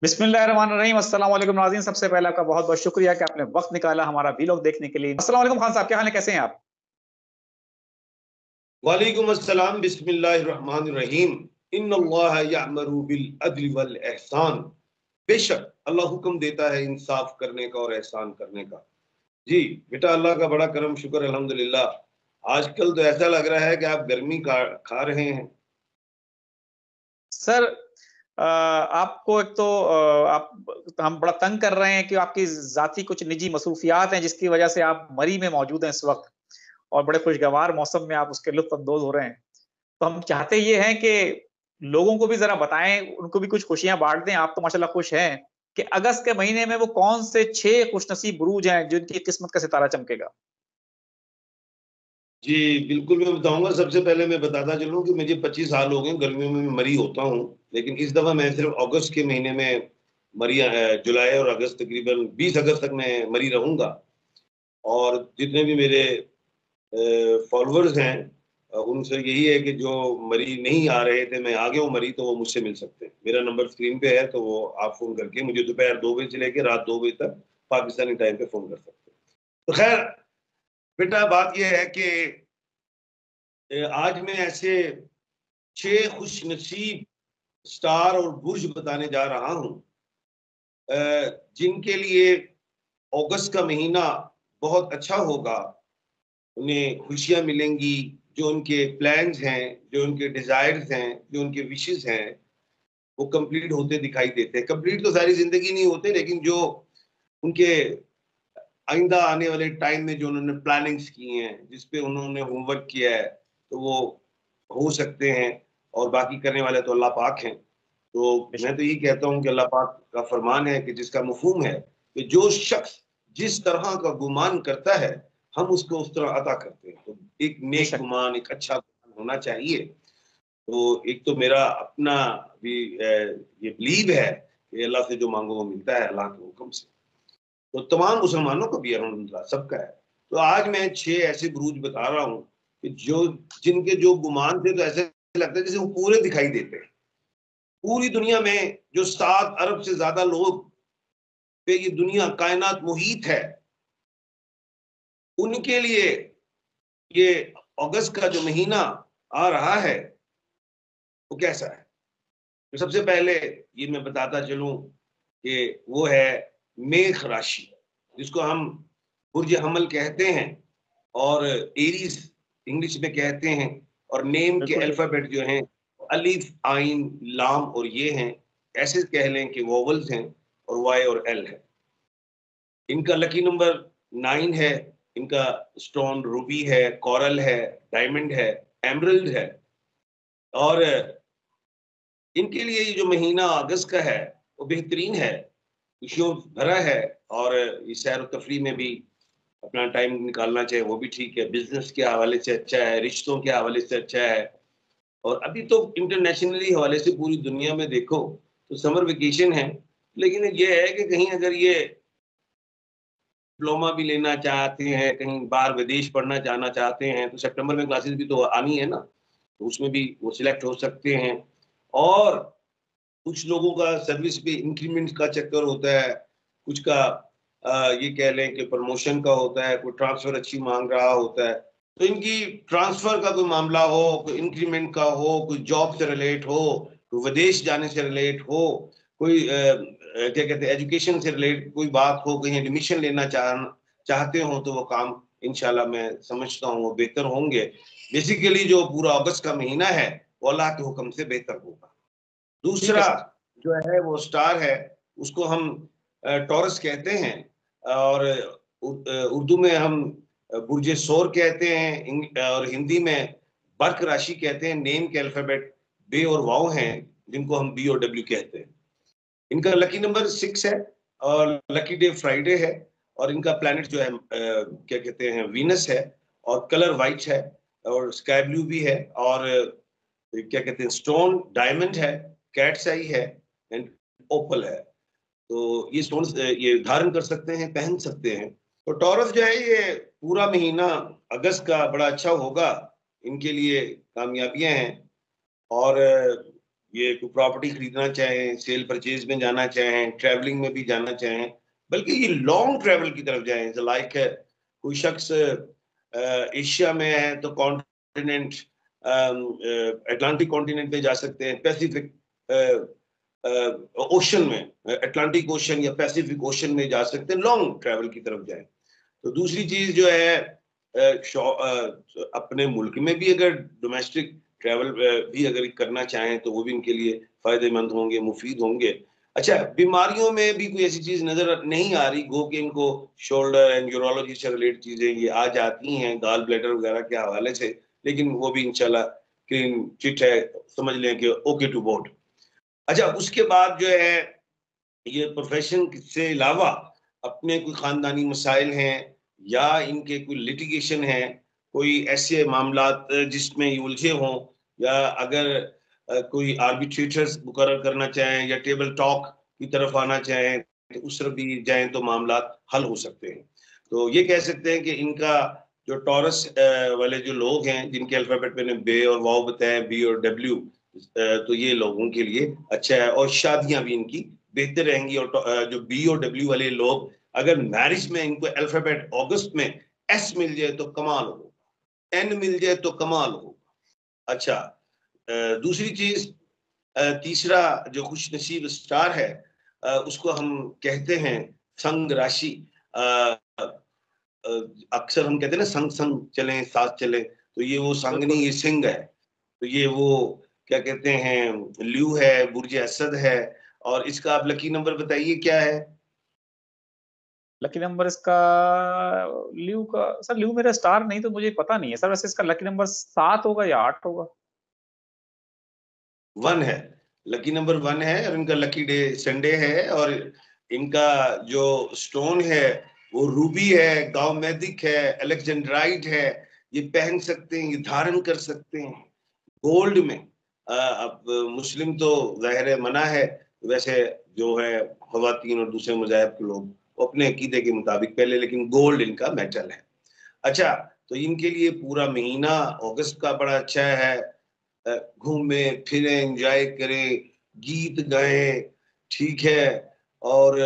बिस्मिल्लाहिर्रहमानिर्रहीम। अस्सलाम वालेकुम नाज़रीन, सबसे पहले आपका बहुत बहुत शुक्रिया कि आपने वक्त निकाला हमारा वीलॉग देखने के लिए। अस्सलाम वालेकुम खान साहब, क्या हाल है, कैसे हैं आप? वालेकुम अस्सलाम। बिस्मिल्लाहिर्रहमानिर्रहीम। इन्नल्लाह यअमरु बिल अदल वल ihsan। बेशक अल्लाह हुक्म देता है इंसाफ करने का और एहसान करने का। जी बेटा, अल्लाह का बड़ा करम शुक्र अल्हम्दुलिल्लाह। आजकल तो ऐसा लग रहा है कि आप गर्मी खा रहे हैं। सर, आपको एक तो आप हम बड़ा तंग कर रहे हैं कि आपकी जाती कुछ निजी मसरूफियात हैं जिसकी वजह से आप मरी में मौजूद हैं इस वक्त, और बड़े खुशगवार मौसम में आप उसके लुत्फ अंदोज हो रहे हैं। तो हम चाहते ये हैं कि लोगों को भी जरा बताएं, उनको भी कुछ खुशियां बांट दें। आप तो माशाल्लाह खुश हैं कि अगस्त के महीने में वो कौन से 6 खुशनसीब बुरूज हैं जिनकी किस्मत का सितारा चमकेगा। जी बिल्कुल, मैं बताऊंगा। सबसे पहले मैं बताता चलूं कि मुझे 25 साल हो गए गर्मियों में मैं मरी होता हूं, लेकिन इस दफा मैं सिर्फ अगस्त के महीने में मरी। जुलाई और अगस्त, तकरीबन 20 अगस्त तक मैं मरी रहूंगा। और जितने भी मेरे फॉलोअर्स हैं, उनसे यही है कि जो मरी नहीं आ रहे थे, मैं आ गया हूँ मरी, तो वो मुझसे मिल सकते हैं। मेरा नंबर स्क्रीन पे है, तो वो आप फोन करके मुझे दोपहर 2 बजे से लेकर रात 2 बजे तक पाकिस्तानी टाइम पे फोन कर सकते हैं। तो खैर बेटा, बात यह है कि आज मैं ऐसे 6 खुश नसीब स्टार और बुर्ज बताने जा रहा हूँ, जिनके लिए अगस्त का महीना बहुत अच्छा होगा। उन्हें खुशियां मिलेंगी। जो उनके प्लान्स हैं, जो उनके डिजायर्स हैं, जो उनके विशेस हैं, वो कंप्लीट होते दिखाई देते हैं। कंप्लीट तो सारी जिंदगी नहीं होते, लेकिन जो उनके आइंदा आने वाले टाइम में जो उन्होंने प्लानिंग्स की हैं, जिस पे उन्होंने होमवर्क किया है, तो वो हो सकते हैं। और बाकी करने वाले तो अल्लाह पाक हैं। तो मैं तो यही कहता हूँ कि अल्लाह पाक का फरमान है कि जिसका मफहूम है कि जो शख्स जिस तरह का गुमान करता है, हम उसको उस तरह अता करते हैं। तो एक नेक बेशक। गुमान, एक अच्छा गुमान होना चाहिए। तो एक तो मेरा अपना भी ये बिलीव है कि अल्लाह से जो मांगो वो मिलता है, अल्लाह के हुक्म से। तो तमाम मुसलमानों का भी अल्हम्दुलिल्लाह सबका है। तो आज मैं 6 ऐसे बुरूज बता रहा हूँ कि जो जिनके जो गुमान थे, तो ऐसे लगता है जैसे वो पूरे दिखाई देते हैं। पूरी दुनिया में जो 7 अरब से ज्यादा लोग पे ये दुनिया कायनात मुहीत है, उनके लिए ये अगस्त का जो महीना आ रहा है वो कैसा है। तो सबसे पहले ये मैं बताता चलूं कि वो है मेष राशि, जिसको हम बुर्ज हमल कहते हैं और एरीज इंग्लिश में कहते हैं। और नेम के बिल्कुल। अल्फाबेट जो हैं, अलिफ, आइन, लाम और ये हैं। ऐसे कह लें कि वोवल्स हैं, और वाई और एल है। इनका लकी नंबर 9 है। इनका स्टोन रूबी है, कोरल है, डायमंड है, एमरल्ड है। और इनके लिए ये जो महीना अगस्त का है वो बेहतरीन है, खुशियों भरा है। और ये सैर और तफरी में भी अपना टाइम निकालना चाहिए, वो भी ठीक है। बिजनेस के हवाले से अच्छा है, रिश्तों के हवाले से अच्छा है। और अभी तो इंटरनेशनली हवाले से पूरी दुनिया में देखो तो समर वेकेशन है। लेकिन ये है कि कहीं अगर ये डिप्लोमा भी लेना चाहते हैं, कहीं बाहर विदेश पढ़ना जाना चाहते हैं, तो सितंबर में क्लासेस भी तो आनी है ना, तो उसमें भी वो सिलेक्ट हो सकते हैं। और कुछ लोगों का सर्विस पे इंक्रीमेंट का चक्कर होता है, कुछ का ये कह लें कि प्रमोशन का होता है, कोई ट्रांसफर अच्छी मांग रहा होता है। तो इनकी ट्रांसफर का कोई मामला हो, कोई इंक्रीमेंट का हो, कोई जॉब से रिलेट हो, कोई विदेश जाने से रिलेट हो, कोई क्या कहते हैं एजुकेशन से रिलेट कोई बात हो, कहीं एडमिशन लेना चाहते हो, तो वो काम इंशाल्लाह मैं समझता हूँ वो बेहतर होंगे। बेसिकली जो पूरा अगस्त का महीना है वो अल्लाह के हुक्म से बेहतर होगा। ठीक है दूसरा सर। जो है वो स्टार है, उसको हम टॉरस कहते हैं। और उर्दू में हम बुर्जे सोर कहते हैं, और हिंदी में बर्क राशि कहते हैं। नेम के अल्फाबेट बे और वाव हैं, जिनको हम बी और डब्ल्यू कहते हैं। इनका लकी नंबर 6 है, और लकी डे फ्राइडे है। और इनका प्लैनेट जो है क्या कहते हैं वीनस है, और कलर वाइट है, और स्काई ब्लू भी है। और क्या कहते हैं स्टोन डायमंड है, कैट्स आई है, एंड ओपल है। तो ये स्टोन्स ये धारण कर सकते हैं, पहन सकते हैं। तो टॉरस जो है ये पूरा महीना अगस्त का बड़ा अच्छा होगा, इनके लिए कामयाबियां हैं। और ये कोई प्रॉपर्टी खरीदना चाहें, सेल परचेज में जाना चाहें, ट्रैवलिंग में भी जाना चाहें, बल्कि ये लॉन्ग ट्रैवल की तरफ जाएं। लाइक कोई शख्स एशिया में है तो कॉन्टिनेंट अटलांटिक कॉन्टिनेंट में जा सकते हैं, पैसिफिक ओशन में, अटलांटिक ओशन या पैसिफिक ओशन में जा सकते हैं, लॉन्ग ट्रैवल की तरफ जाएं। तो दूसरी चीज जो है अपने मुल्क में भी अगर डोमेस्टिक ट्रैवल भी अगर करना चाहें तो वो भी इनके लिए फायदेमंद होंगे, मुफीद होंगे। अच्छा, बीमारियों में भी कोई ऐसी चीज नजर नहीं आ रही, गो कि इनको शोल्डर एंड यूरोलॉजी से रिलेटेड चीजें ये आ जाती हैं गाल ब्लैडर वगैरह के हवाले से, लेकिन वो भी इंशाल्लाह क्लीन चिट है, समझ लें कि ओके टू बोर्ड। अच्छा, उसके बाद जो है ये प्रोफेशन से अलावा अपने कोई खानदानी मसाइल हैं या इनके कोई लिटिगेशन है, कोई ऐसे मामलात जिसमें ये उलझे हों, या अगर कोई आर्बिट्रेटर्स मुकर्रर करना चाहें या टेबल टॉक की तरफ आना चाहें तो उस तरफ भी जाएं तो मामलात हल हो सकते हैं। तो ये कह सकते हैं कि इनका जो टॉरस वाले जो लोग हैं जिनके अल्फाबेट मैंने बे और वाव बताए, बी और डब्ल्यू, तो ये लोगों के लिए अच्छा है और शादियां भी इनकी बेहतर रहेंगी। और जो बी और डब्ल्यू वाले लोग अगर मैरिज में इनको अल्फाबेट अगस्त में एस मिल जाए तो कमाल हो, एन मिल जाए तो कमाल हो। अच्छा, दूसरी चीज, तीसरा जो खुश नसीब स्टार है उसको हम कहते हैं संग राशि। अक्सर हम कहते हैं ना संग संग चलें साथ चलें, तो ये वो संग नहीं, ये सिंग है। तो ये वो क्या कहते हैं, ल्यू है, बुर्ज असद है। और इसका आप लकी नंबर बताइए क्या है? लकी नंबर इसका ल्यू का, सर ल्यू मेरा स्टार नहीं तो मुझे पता नहीं है सर। वैसे इसका लकी नंबर 7 होगा या 8 होगा? 1 है, लकी नंबर 1 है और इनका लकी डे संडे है। और इनका जो स्टोन है वो रूबी है, गावमेदिक है, अलेक्जेंड्राइट है। ये पहन सकते हैं, ये धारण कर सकते हैं गोल्ड में। अब मुस्लिम तो जाहिर है मना है, वैसे जो है खवातीन और दूसरे मज़ाहिब के लोग वो अपने अकीदे के मुताबिक पहले, लेकिन गोल्ड इनका मेटल है। अच्छा, तो इनके लिए पूरा महीना अगस्त का बड़ा अच्छा है। घूमे फिरें, एंजॉय करें, गीत गाएं, ठीक है। और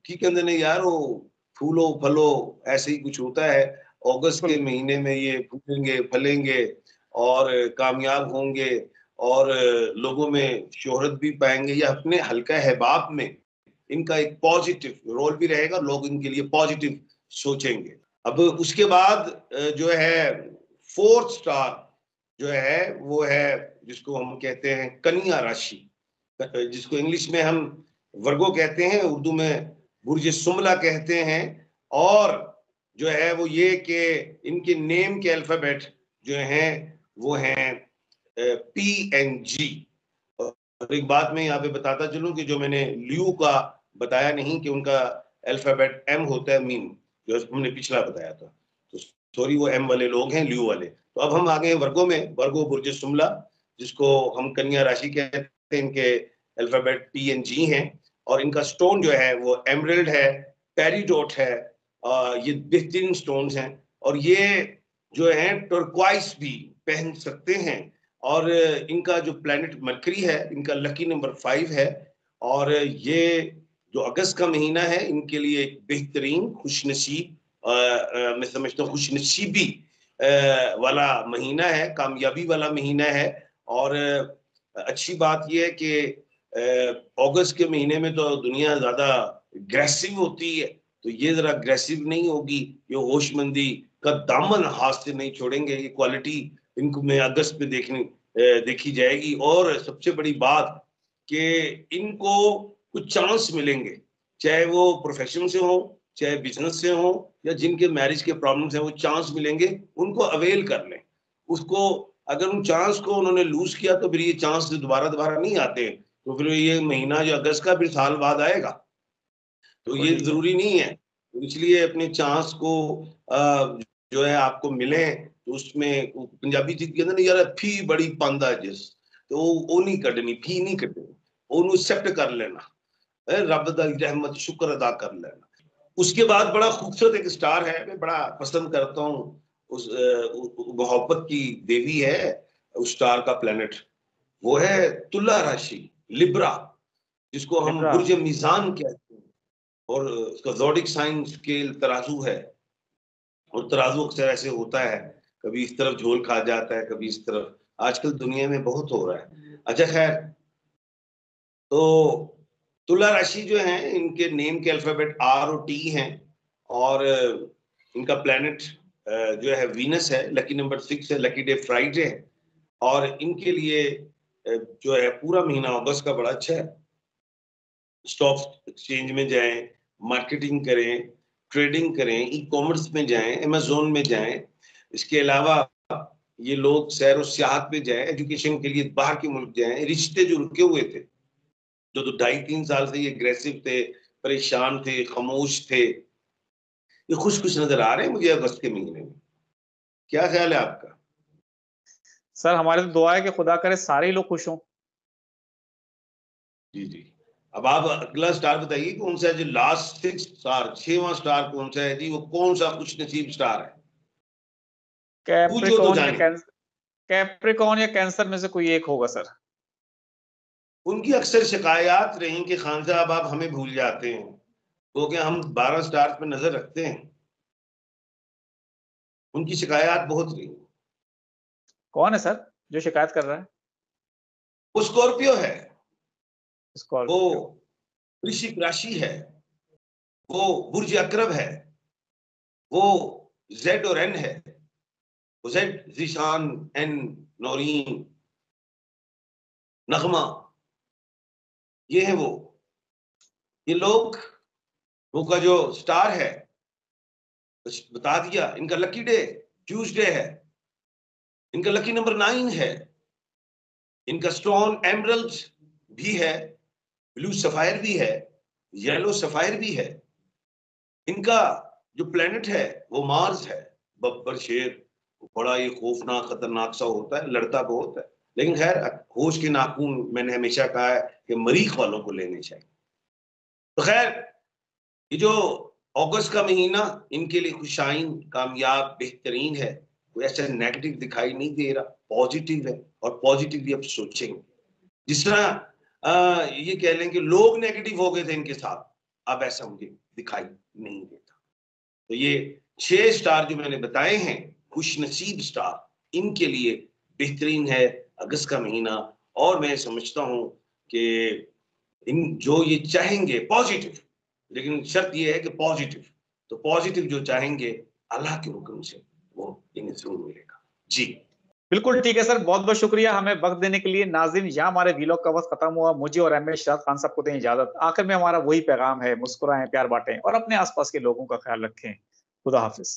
की कहते हैं यार, वो फूलो फलो ऐसे ही कुछ होता है। अगस्त के महीने में ये फूलेंगे फलेंगे और कामयाब होंगे और लोगों में शोहरत भी पाएंगे, या अपने हल्का अहबाब में इनका एक पॉजिटिव रोल भी रहेगा, लोग इनके लिए पॉजिटिव सोचेंगे। अब उसके बाद जो है फोर्थ स्टार जो है वो है जिसको हम कहते हैं कन्या राशि, जिसको इंग्लिश में हम वर्गो कहते हैं, उर्दू में बुर्ज सुमला कहते हैं। और जो है वो ये कि इनके नेम के अल्फाबेट जो हैं वो हैं PNG। और एक बात मैं यहाँ पे बताता चलूं कि जो मैंने ल्यू का बताया नहीं कि उनका अल्फाबेट M होता है, मीम, जो हमने पिछला बताया था। तो सॉरी, वो M वाले लोग हैं, ल्यू वाले। तो अब हम आ गए वर्गो में, वर्गो बुर्ज सुमला जिसको हम कन्या राशि कहते हैं, इनके अल्फाबेट PNG हैं। और इनका स्टोन जो है वो एमरल्ड है, पेरीडोट है। ये बेहतरीन स्टोन्स हैं। और ये जो है टर्क्वाइस भी पहन सकते हैं। और इनका जो प्लैनेट मरकरी है, इनका लकी नंबर 5 है। और ये जो अगस्त का महीना है इनके लिए एक बेहतरीन खुशनसीब, मैं समझता हूँ खुशनसीबी वाला महीना है, कामयाबी वाला महीना है। और अच्छी बात यह है कि अगस्त के महीने में तो दुनिया ज्यादा अग्रेसिव होती है, तो ये जरा अग्रेसिव नहीं होगी, ये होशमंदी का दामन हाथ से नहीं छोड़ेंगे। ये क्वालिटी इनको में अगस्त में देखी जाएगी। और सबसे बड़ी बात कि इनको कुछ चांस मिलेंगे, चाहे वो प्रोफेशन से हो, चाहे बिजनेस से हो, या जिनके मैरिज के प्रॉब्लम्स हैं वो चांस मिलेंगे, उनको अवेल कर लें उसको। अगर उन चांस को उन्होंने लूज किया तो फिर ये चांस दोबारा दोबारा नहीं आते, तो फिर ये महीना जो अगस्त का फिर साल बाद आएगा, तो ये जरूरी नहीं है। तो इसलिए अपने चांस को जो है आपको मिले, तो उसमें पंजाबी चीज कहते ना यार, फी बड़ी पांदा जिस, तो वो नहीं कटनी, फी नहीं कटनी, ਉਹਨੂੰ एक्सेप्ट कर लेना, रब दा रहमत शुक्र अदा कर लेना। उसके बाद बड़ा खूबसूरत एक स्टार है, मैं बड़ा पसंद करता हूँ, उस मोहब्बत की देवी है उस स्टार का प्लेनेट, वो है तुला राशि, लिब्रा, जिसको हम लिब्रा। बुर्ज मीज़ान कहते हैं, और उसका ज़ोडिक साइन स्केल तराजू है। और तराजू अक्सर ऐसे होता है, कभी इस तरफ झोल खा जाता है, कभी इस तरफ। आजकल दुनिया में बहुत हो रहा है। अच्छा खैर, तो तुला राशि जो है, इनके नेम के अल्फाबेट आर और टी हैं, और इनका प्लैनेट जो है वीनस है, लकी नंबर 6 है, लकी डे फ्राइडे है, और इनके लिए जो है पूरा महीना अगस्त का बड़ा अच्छा है। स्टॉक एक्सचेंज में जाएं, मार्केटिंग करें, ट्रेडिंग करें, ई कॉमर्स में जाएं, अमेजोन में जाएं। इसके अलावा ये लोग सैर और सियाहत में जाएं, एजुकेशन के लिए बाहर के मुल्क जाएं। रिश्ते जो रुके हुए थे, जो तो 2.5-3 साल से ये एग्रेसिव थे, परेशान थे, खामोश थे, ये खुश खुश नजर आ रहे हैं मुझे अगस्त के महीने में। क्या ख्याल है आपका? सर हमारी तो दुआ है कि खुदा करे सारे ही लोग खुश हों। जी जी। अब आप अगला स्टार बताइए कौन सा है, जो लास्ट 6 स्टार, 6वां स्टार कौन सा है जी? वो कौन सा खुश नसीब स्टार है? पूछो तो कैप्रिकॉर्न या जाने। कैप्रिकॉर्न या कैंसर में से कोई एक होगा सर। उनकी अक्सर शिकायत रही कि खान साहब आप हमें भूल जाते हैं, तो क्या हम 12 स्टार पर नजर रखते हैं? उनकी शिकायत बहुत रही। कौन है सर जो शिकायत कर रहा है? वो स्कॉर्पियो है, वो स्कॉर्पियो। वृश्चिक राशि है, वो बुर्ज अकरब है, वो जेड और एन है, वो जेड जीशान, एन नौरीन, नगमा, ये है वो। ये लोग, वो का जो स्टार है, बता दिया। इनका लकी डे ट्यूसडे है, इनका लकी नंबर 9 है, इनका स्टोन एमरल्ड भी है, ब्लू सफायर भी है, येलो सफायर भी है। इनका जो प्लेनेट है वो मार्स है, बब्बर शेर। बड़ा ये खौफनाक खतरनाक सा होता है, लड़ता बहुत है, लेकिन खैर होश के नाखून मैंने हमेशा कहा है कि मरीख वालों को लेने चाहिए। तो खैर, ये जो अगस्त का महीना इनके लिए खुशाइन, कामयाब, बेहतरीन है। कोई ऐसा नेगेटिव दिखाई नहीं दे रहा, पॉजिटिव है, और पॉजिटिवली अब सोचेंगे। जिस तरह ये कह लें कि लोग नेगेटिव हो गए थे इनके साथ, अब ऐसा मुझे दिखाई नहीं देता। तो ये 6 स्टार जो मैंने बताए हैं, खुश नसीब स्टार, इनके लिए बेहतरीन है अगस्त का महीना। और मैं समझता हूं कि इन जो ये चाहेंगे पॉजिटिव, लेकिन शर्त ये है कि पॉजिटिव, तो पॉजिटिव जो चाहेंगे अल्लाह के हुक्म से वो इन्हें जरूर मिलेगा। जी बिल्कुल ठीक है सर, बहुत बहुत शुक्रिया हमें वक्त देने के लिए। नाज़रीन, यहाँ हमारे वीलॉग का वक्त खत्म हुआ। मुझे और एम एस शाद खान साहब को दें इजाजत। आखिर में हमारा वही पैगाम है, मुस्कुराएं, प्यार बांटें और अपने आसपास के लोगों का ख्याल रखें। खुदा हाफिज।